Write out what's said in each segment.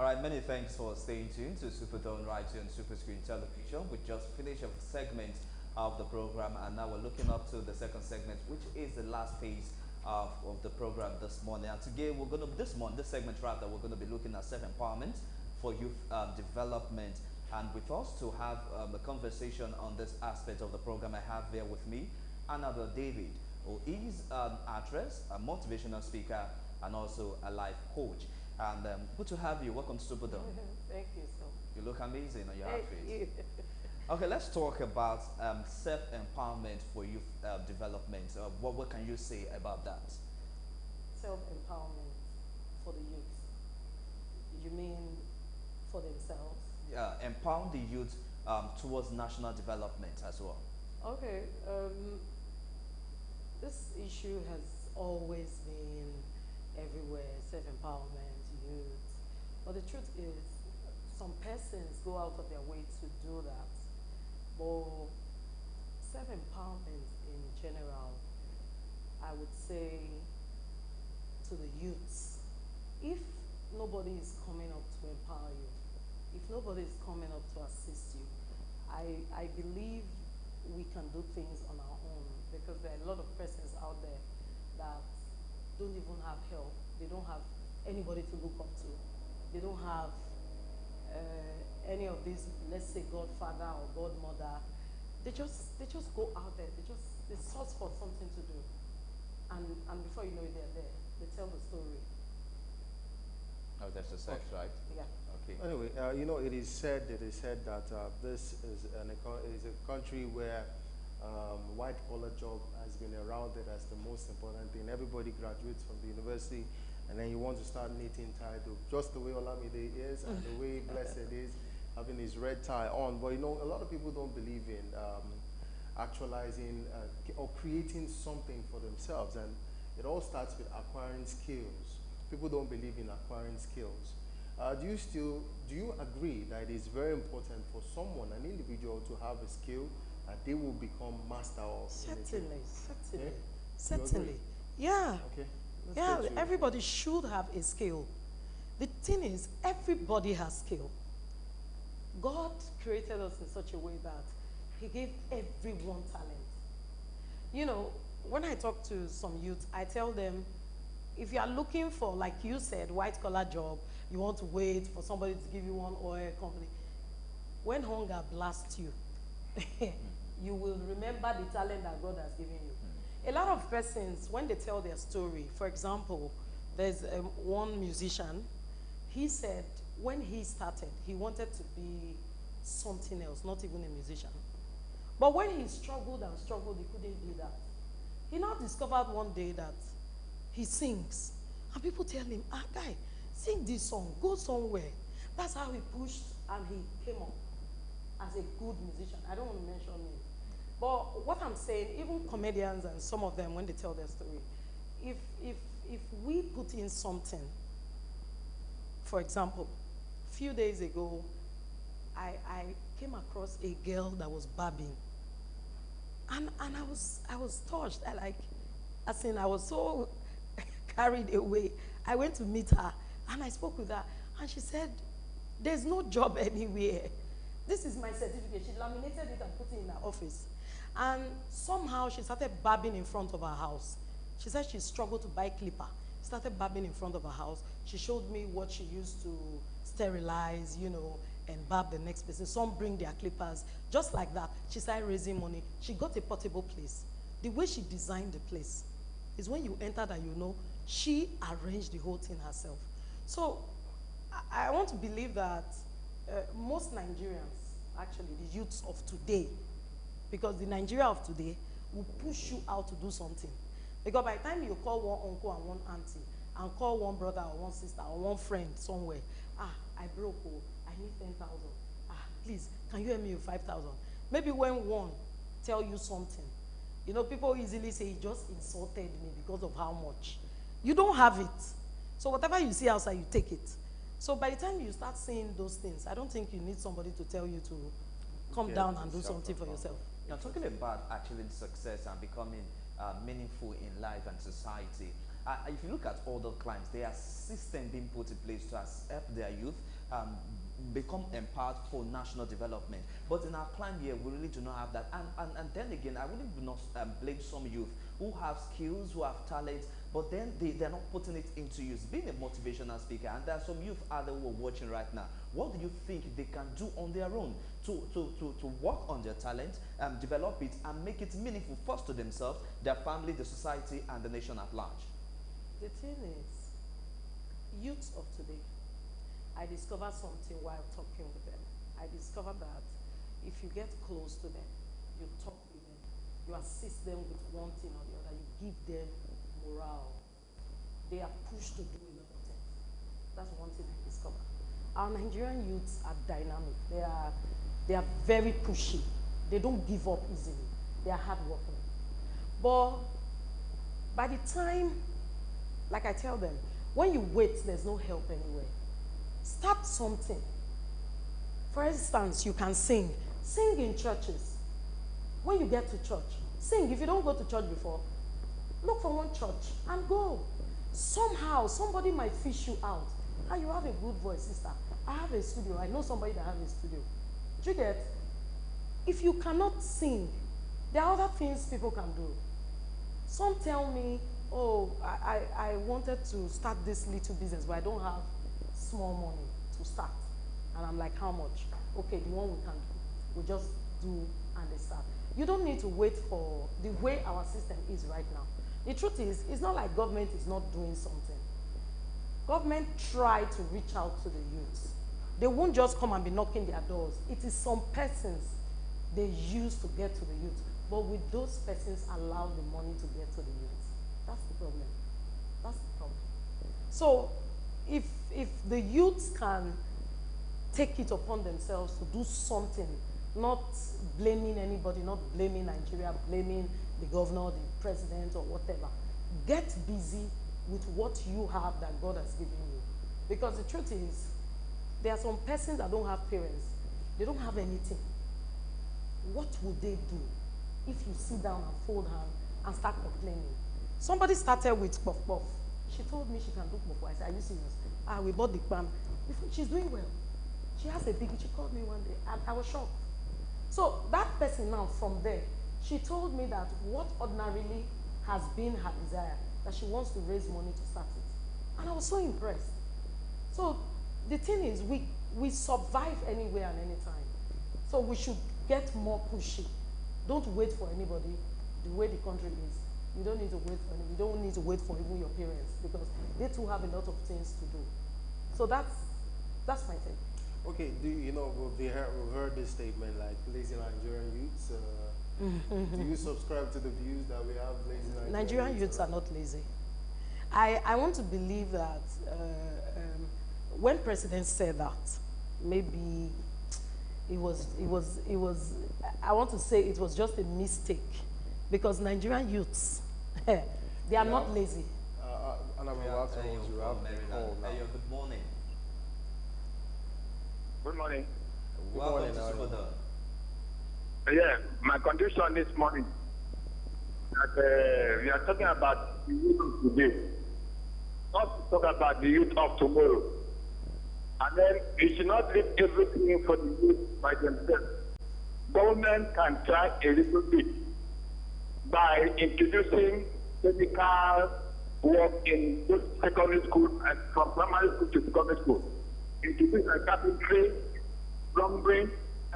All right, many thanks for staying tuned to Superdawn right here on Super Screen Television. We just finished a segment of the program, and now we're looking up to the second segment, which is the last phase of the program this morning. And today we're going to this segment rather, we're going to be looking at self empowerment for youth development. And with us to have a conversation on this aspect of the program, I have here with me Annabelle David, who is an actress, a motivational speaker, and also a life coach. And good to have you. Welcome to Superdome. Thank you so much. You look amazing on your Thank outfit. you. Okay, let's talk about self-empowerment for youth development. What can you say about that? Self-empowerment for the youth. You mean for themselves? Empower the youth towards national development as well. Okay. This issue has always been everywhere, self-empowerment, youth. But the truth is, some persons go out of their way to do that. But self-empowerment in general, I would say to the youths, if nobody is coming up to empower you, if nobody is coming up to assist you, I believe we can do things on our own, because there are a lot of persons out there that don't even have help. They don't have anybody to look up to. They don't have any of these, let's say, godfather or godmother. They just go out there. They search for something to do, and before you know it, they're there. They tell the story. Oh, that's the sex, right? Yeah. Okay. Anyway, it is said that this is is a country where white-collar job has been heralded as the most important thing. Everybody graduates from the university, and then you want to start knitting tie, just the way Olamide is and the way Blessed is, having his red tie on. But a lot of people don't believe in actualizing or creating something for themselves, and it all starts with acquiring skills. People don't believe in acquiring skills. Do you agree that it is very important for someone, an individual, to have a skill that they will become master of? Certainly. Yeah. Okay. Yeah, everybody should have a skill. The thing is, everybody has skill. God created us in such a way that he gave everyone talent. When I talk to some youth, I tell them, if you are looking for, like you said, white-collar job, you want to wait for somebody to give you one oil company. When hunger blasts you, you will remember the talent that God has given you. A lot of persons, when they tell their story, for example, there's one musician, he said when he started, he wanted to be something else, not even a musician. But when he struggled and struggled, he couldn't do that. He now discovered one day that he sings. And people tell him, guy, sing this song, go somewhere. That's how he pushed and he came up as a good musician. I don't want to mention him. But what I'm saying, even comedians and some of them, when they tell their story, if we put in something, for example, a few days ago, I came across a girl that was babbing. And I was touched. I was so carried away. I went to meet her and I spoke with her, and she said, there's no job anywhere. This is my certificate. She laminated it and put it in her office. And somehow she started babbing in front of her house. She said she struggled to buy clipper. Started babbing in front of her house. She showed me what she used to sterilize, and barb the next person. Some bring their clippers. Just like that, she started raising money. She got a portable place. The way she designed the place is when you enter that she arranged the whole thing herself. So I want to believe that most Nigerians, actually the youths of today, because the Nigeria of today will push you out to do something. Because by the time you call one uncle and one auntie, and call one brother or one sister or one friend somewhere, I broke, I need 10,000. Please, can you help me with 5,000? Maybe when one tell you something, people easily say, he just insulted me because of how much. You don't have it. So whatever you see outside, you take it. So by the time you start seeing those things, I don't think you need somebody to tell you to come down and do something for yourself. Now, talking about achieving success and becoming meaningful in life and society, if you look at other climes, there are systems being put in place to help their youth become empowered for national development. But in our climb here, we really do not have that. And then again, I wouldn't not blame some youth who have skills, who have talent, but then they're not putting it into use. Being a motivational speaker, and there are some youth out there who are watching right now, what do you think they can do on their own to work on their talent, develop it, and make it meaningful first to themselves, their family, the society, and the nation at large? The thing is, youths of today, I discovered something while talking with them. I discovered that if you get close to them, you talk with them, you assist them with one thing or the other, you give them morale. They are pushed to do a lot of things. That's one thing I discovered. Our Nigerian youths are dynamic. They are very pushy. They don't give up easily. They are hardworking. But by the time, like I tell them, when you wait, there's no help anywhere. Start something. For instance, you can sing. Sing in churches. When you get to church, sing. If you don't go to church before, look for one church and go. Somehow, somebody might fish you out. And you have a good voice, sister. I have a studio. I know somebody that has a studio. Do you get? If you cannot sing, there are other things people can do. Some tell me, oh, I wanted to start this little business, but I don't have small money to start. And I'm like, how much? Okay, the one we can do. We just do and they start. You don't need to wait for the way our system is right now. The truth is, it's not like government is not doing something. Government try to reach out to the youths. They won't just come and be knocking their doors. It is some persons they use to get to the youth. But with those persons allow the money to get to the youth. That's the problem. That's the problem. So if the youths can take it upon themselves to do something, not blaming anybody, not blaming Nigeria, blaming the governor, the president, or whatever. Get busy with what you have that God has given you. Because the truth is, there are some persons that don't have parents. They don't have anything. What would they do if you sit down and fold hands and start complaining? Somebody started with puff puff. She told me she can do puff puff. I said, are you serious? We bought the palm. She's doing well. She has a big, she called me one day, and I was shocked. So that person now, from there, she told me that what ordinarily has been her desire, that she wants to raise money to start it. And I was so impressed. So the thing is, we survive anywhere and anytime. So we should get more pushy. Don't wait for anybody. The way the country is, you don't need to wait for anybody. You don't need to wait for even your parents, because they too have a lot of things to do. So that's my take. Okay, we've heard this statement, like lazy Nigerian youths. Do you subscribe to the views that we have, lazy Nigerian youths are not lazy. I want to believe that when President said that, maybe it was, I want to say it was just a mistake, because Nigerian youths, they are not lazy. And I'm about to hold you up. Good morning. Good morning. Welcome to Superdawn. Yeah, my condition this morning that we are talking about the youth of today, not to talk about the youth of tomorrow. And then we should not leave everything for the youth by themselves. Government can try a little bit by introducing technical work in both secondary school and from primary school to secondary school. Introduce carpentry, plumbing,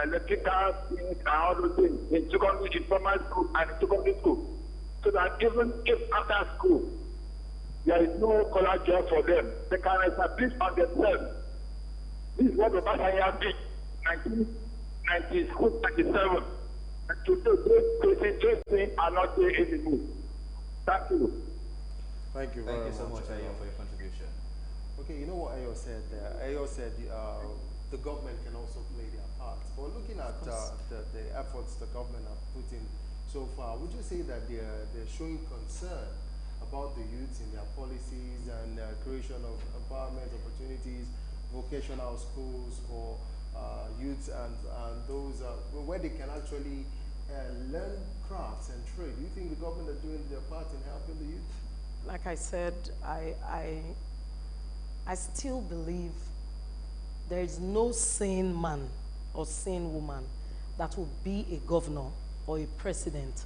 electrical things, and all those things in primary school and secondary school. So that even if after school there is no college job for them, they can establish on themselves. This is what the Basaya did in 1996-97. And today, those things are not there anymore. Thank you. Thank you Thank you so much, Ayo, for your contribution. Okay, you know what Ayo said there? Ayo said the government can also play their part. But looking at the efforts the government have put in so far, would you say that they're showing concern about the youth in their policies and creation of empowerment opportunities, vocational schools for youths and those where they can actually learn crafts and trade? Do you think the government are doing their part in helping the youth? like I said, I still believe there is no sane man or sane woman that will be a governor or a president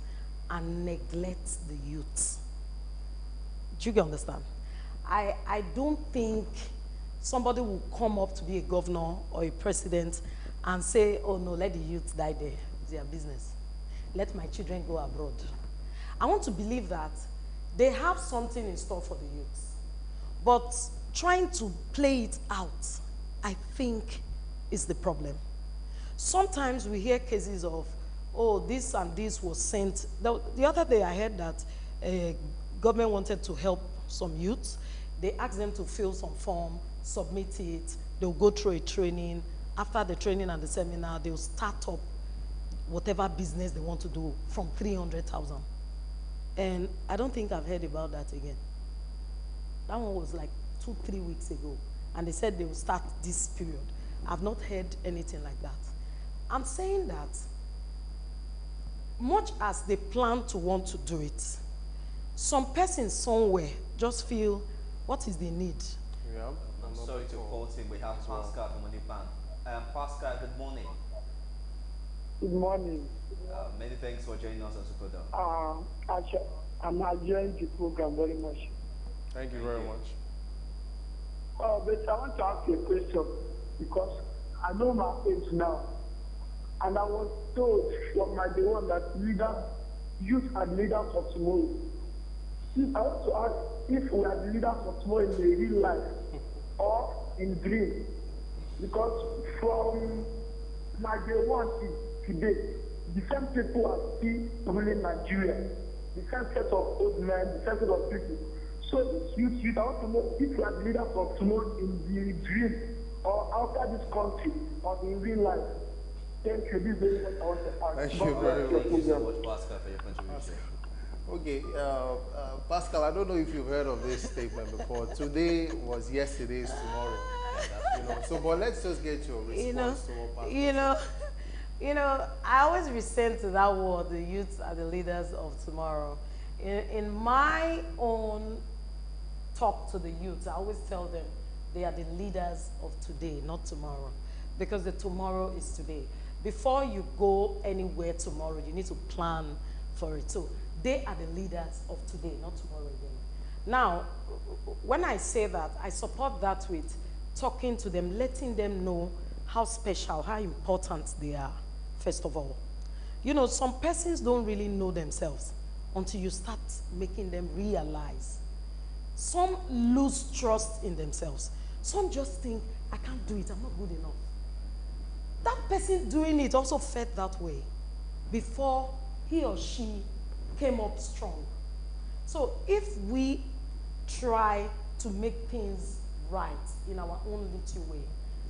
and neglect the youth. Do you understand? I don't think somebody will come up to be a governor or a president and say, oh no, let the youth die there. It's their business. Let my children go abroad. I want to believe that they have something in store for the youth. But trying to play it out, I think, is the problem. Sometimes we hear cases of, oh, this and this was sent. The other day I heard that government wanted to help some youths. They asked them to fill some form, submit it. They'll go through a training. After the training and the seminar, they'll start up whatever business they want to do from 300,000. And I don't think I've heard about that again. That one was like 2-3 weeks ago. And they said they will start this period. I've not heard anything like that. I'm saying that much as they plan to want to do it, some person somewhere just feel, what is the need? Yeah. I'm sorry to quote him. We have Pascal from Onipan. Pascal, good morning. Good morning. Many thanks for joining us on Superdawn. I'm enjoying the program very much. Thank you very much. But I want to ask you a question because I know my age now, and I was told from my day one that youth are leaders of tomorrow. I want to ask if we are the leaders of tomorrow in the real life or in dream, because from my day one to today, the same people are still ruling Nigeria, the same set of old men, the same set of people. So this youth, I want to know if you are the leaders of tomorrow in the dream or outside this country or in real life. Thank you. This is what I want to ask. Thank you very much. Thank you so much, Pascal, for your contribution. Okay, Pascal, I don't know if you've heard of this statement before. Today was yesterday's tomorrow. So, but let's just get your response to what Pascal said. I always resent to that word, the youth are the leaders of tomorrow. In my own talk to the youth, I always tell them they are the leaders of today, not tomorrow. Because the tomorrow is today. Before you go anywhere tomorrow, you need to plan for it. So they are the leaders of today, not tomorrow again. Now, when I say that, I support that with talking to them, letting them know how special, how important they are, first of all. Some persons don't really know themselves until you start making them realize. Some lose trust in themselves. Some just think, I can't do it, I'm not good enough. That person doing it also felt that way before he or she came up strong. So if we try to make things right in our own little way,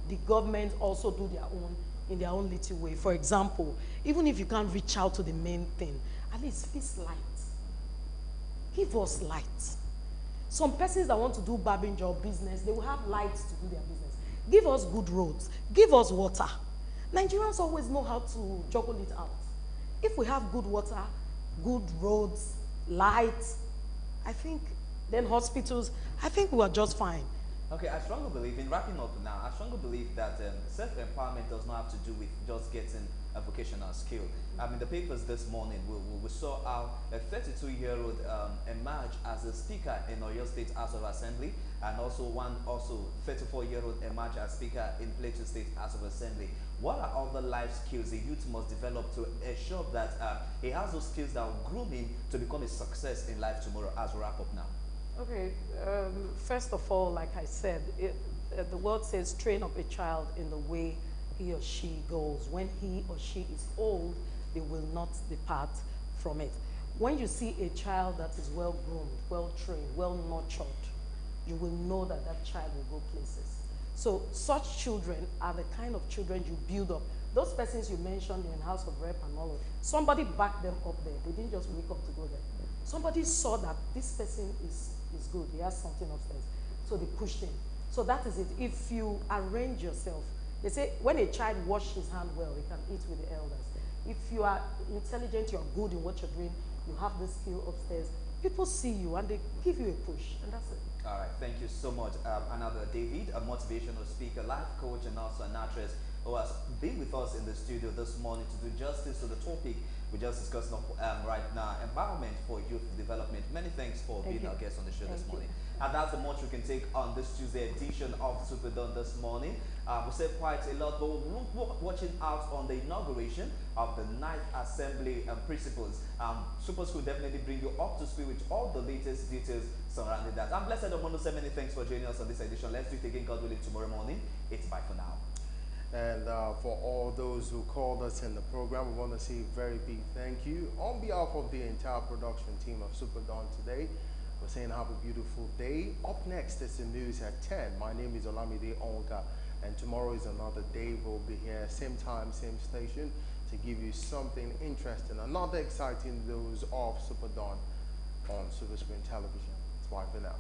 the government also do their own in their own little way. For example, even if you can't reach out to the main thing, at least fix light. Give us light. Some persons that want to do barbing job business, they will have lights to do their business. Give us good roads. Give us water. Nigerians always know how to juggle it out. If we have good water, good roads, lights, I think, then hospitals, I think we are just fine. Okay, I strongly believe, in wrapping up now, I strongly believe that self-empowerment does not have to do with just getting a vocational skill. I mean, the papers this morning, we saw how a 32-year-old emerged as a speaker in Oyo State House of Assembly, and also 34-year-old emerged as speaker in Plateau State House of Assembly. What are other life skills a youth must develop to ensure that he has those skills that will groom him to become a success in life tomorrow, as we wrap up now? Okay, first of all, like I said, the word says train up a child in the way he or she goes. When he or she is old, they will not depart from it. When you see a child that is well groomed, well trained, well nurtured, you will know that that child will go places. So such children are the kind of children you build up. Those persons you mentioned in House of Rep and all of, somebody backed them up there. They didn't just wake up to go there. Somebody saw that this person is good. He has something upstairs. So they pushed him. So that is it. If you arrange yourself, they say when a child washes his hand well, he can eat with the elders. If you are intelligent, you're good in what you're doing, you have the skill upstairs, people see you and they give you a push, and that's it. All right, thank you so much. Another David, a motivational speaker, life coach, and also an actress who has been with us in the studio this morning to do justice to the topic we just discussed right now, empowerment for youth development. Many thanks for Thank being you. our guest on the show this Thank you. morning. And that's the much we can take on this Tuesday edition of Superdawn this morning. We said quite a lot, but we're watching out on the inauguration of the 9th Assembly Principles. Super School definitely bring you up to speed with all the latest details surrounding that. I'm Blessed Omono, say many thanks for joining us on this edition. Let's do it again, God willing, tomorrow morning. It's bye for now. And for all those who called us in the program, we want to say a very big thank you. On behalf of the entire production team of Superdawn today, we're saying have a beautiful day. Up next is the news at 10. My name is Olamide Onga, and tomorrow is another day. We'll be here, same time, same station, to give you something interesting, another exciting news of Superdawn on Super Screen Television. It's bye for now.